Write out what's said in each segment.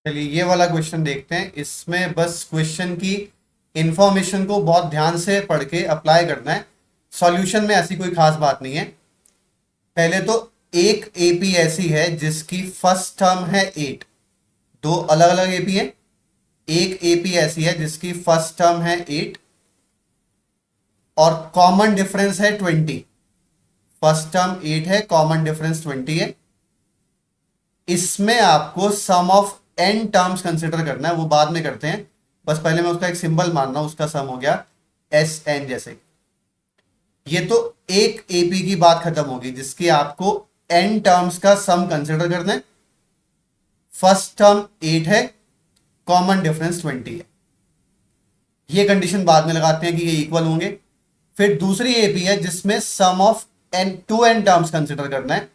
चलिए ये वाला क्वेश्चन देखते हैं। इसमें बस क्वेश्चन की इंफॉर्मेशन को बहुत ध्यान से पढ़ के अप्लाई करना है। सॉल्यूशन में ऐसी कोई खास बात नहीं है। पहले तो एक एपी ऐसी है जिसकी फर्स्ट टर्म है 8। दो अलग अलग एपी है। एक एपी ऐसी है जिसकी फर्स्ट टर्म है 8 और कॉमन डिफरेंस है 20। फर्स्ट टर्म 8 है, कॉमन डिफरेंस 20 है। इसमें आपको सम ऑफ एन टर्म्स कंसिडर करना है, वो बाद में करते हैं। बस पहले मैं उसका एक सिंबल मान रहा हूं, उसका सम हो गया एस एन जैसे। ये तो एक एपी की बात खत्म होगी जिसकी आपको एन टर्म्स का सम कंसिडर करना है। फर्स्ट टर्म 8 है, कॉमन डिफरेंस 20 है। ये कंडीशन बाद में लगाते हैं कि ये इक्वल होंगे। फिर दूसरी एपी है जिसमें sum of n to n terms consider करना है।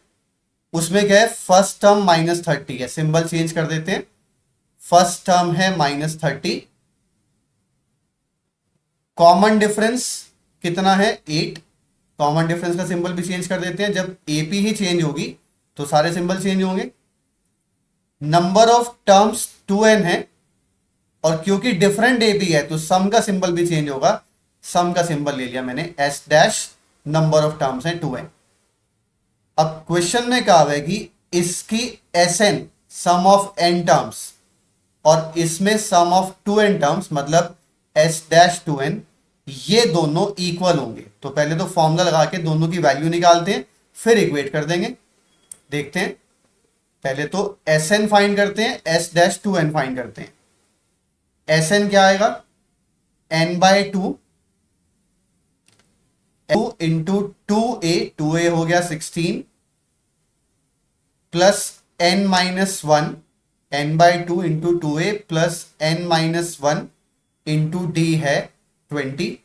उसमें क्या है, फर्स्ट टर्म -30 है। सिंबल चेंज कर देते हैं। फर्स्ट टर्म है -30, कॉमन डिफरेंस कितना है 8। कॉमन डिफरेंस का सिंबल भी चेंज कर देते हैं। जब एपी ही चेंज होगी तो सारे सिंबल चेंज होंगे। नंबर ऑफ टर्म्स 2n है और क्योंकि डिफरेंट एपी है तो सम का सिंबल भी चेंज होगा। सम का सिंबल ले लिया मैंने S dash, number of terms है 2n। अब क्वेश्चन में कहा हुआ है कि इसकी S N sum of N terms और इसमें सम ऑफ 2n टर्म्स मतलब एस डैश 2n, ये दोनों इक्वल होंगे। तो पहले तो फॉर्मूला लगा के दोनों की वैल्यू निकालते हैं, फिर इक्वेट कर देंगे। देखते हैं, पहले तो एस एन फाइंड करते हैं, एस डैश 2n फाइंड करते हैं। एस एन क्या आएगा, n/2 2 इंटू 2a हो गया 16 plus n-1 n/2 into 2a plus n-1 into D है 20।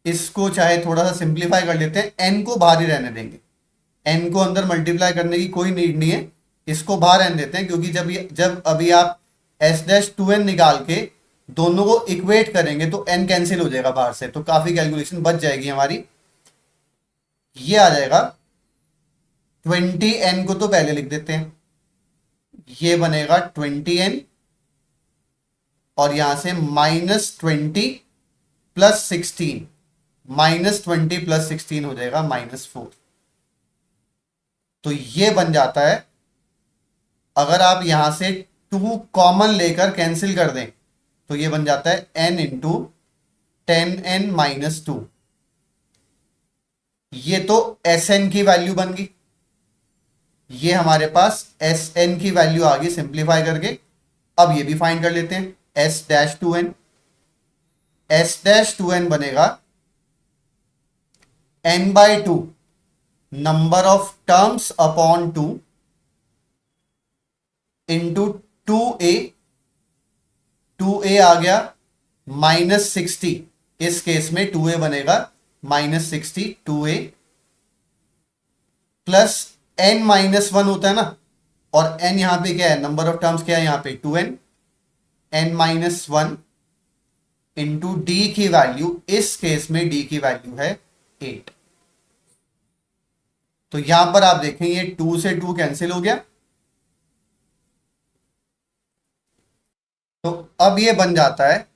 इसको चाहे थोड़ा सा सिंप्लीफाई कर लेते हैं, n को बाहर ही रहने देंगे। n को अंदर मल्टीप्लाई करने की कोई नीड नहीं है, इसको बाहर रहने देते हैं। क्योंकि जब अभी आप एस डैश 2n निकाल के दोनों को इक्वेट करेंगे तो n कैंसिल हो जाएगा बाहर से, तो काफी कैलकुलेशन बच जाएगी हमारी। ये आ जाएगा 20n को तो पहले लिख देते हैं, ये बनेगा 20n और यहां से -20 प्लस 16, -20 प्लस 16 हो जाएगा -4। तो ये बन जाता है, अगर आप यहां से 2 कॉमन लेकर कैंसिल कर दें तो ये बन जाता है n इंटू 10n-2। ये तो Sn की वैल्यू बन गई। ये हमारे पास Sn की वैल्यू आ गई सिंप्लीफाई करके। अब ये भी फाइंड कर लेते हैं, S dash 2n। S dash 2n बनेगा n/2 number of terms upon 2 into 2a। 2a आ गया -60, इस केस में 2a बनेगा -60 2a प्लस n-1 होता है ना, और n यहां पे क्या है, नंबर ऑफ टर्म्स क्या है यहां पे 2n। n-1 इंटू डी की वैल्यू, इस केस में डी की वैल्यू है 8। तो यहां पर आप देखें ये 2 से 2 कैंसिल हो गया। तो अब ये बन जाता है,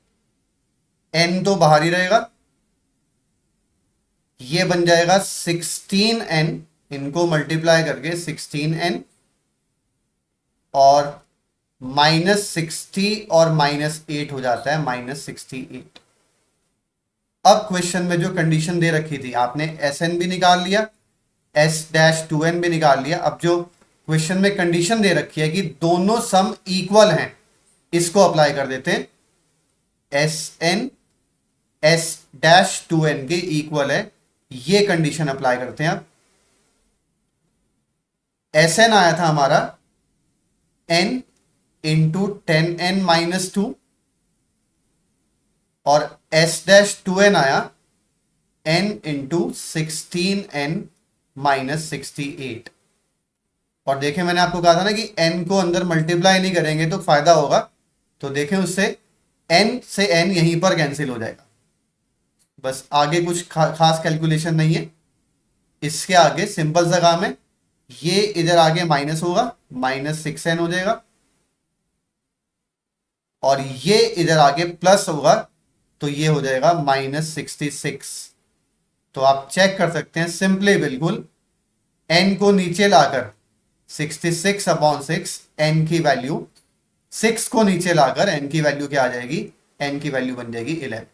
n तो बाहर ही रहेगा, ये बन जाएगा 16n, इनको मल्टीप्लाई करके 16n और -60 और -8 हो जाता है -68। अब क्वेश्चन में जो कंडीशन दे रखी थी, आपने Sn भी निकाल लिया, S डैश 2n भी निकाल लिया। अब जो क्वेश्चन में कंडीशन दे रखी है कि दोनों सम इक्वल हैं, इसको अप्लाई कर देते हैं। Sn S डैश 2n के इक्वल है, ये कंडीशन अप्लाई करते हैं। अब Sn आया था हमारा n इंटू 10n-2 और S डैश 2n आया n इंटू 16n-68। और देखें मैंने आपको कहा था ना कि n को अंदर मल्टीप्लाई नहीं करेंगे तो फायदा होगा। तो देखें उससे n से n यहीं पर कैंसिल हो जाएगा। बस आगे कुछ खास कैलकुलेशन नहीं है, इसके आगे सिंपल सा काम है। ये इधर आगे माइनस होगा, -6n हो जाएगा और ये इधर आगे प्लस होगा तो ये हो जाएगा -66। तो आप चेक कर सकते हैं सिंपली बिल्कुल n को नीचे लाकर 66/6 n की वैल्यू 6 को नीचे लाकर n की वैल्यू क्या आ जाएगी, n की वैल्यू बन जाएगी 11।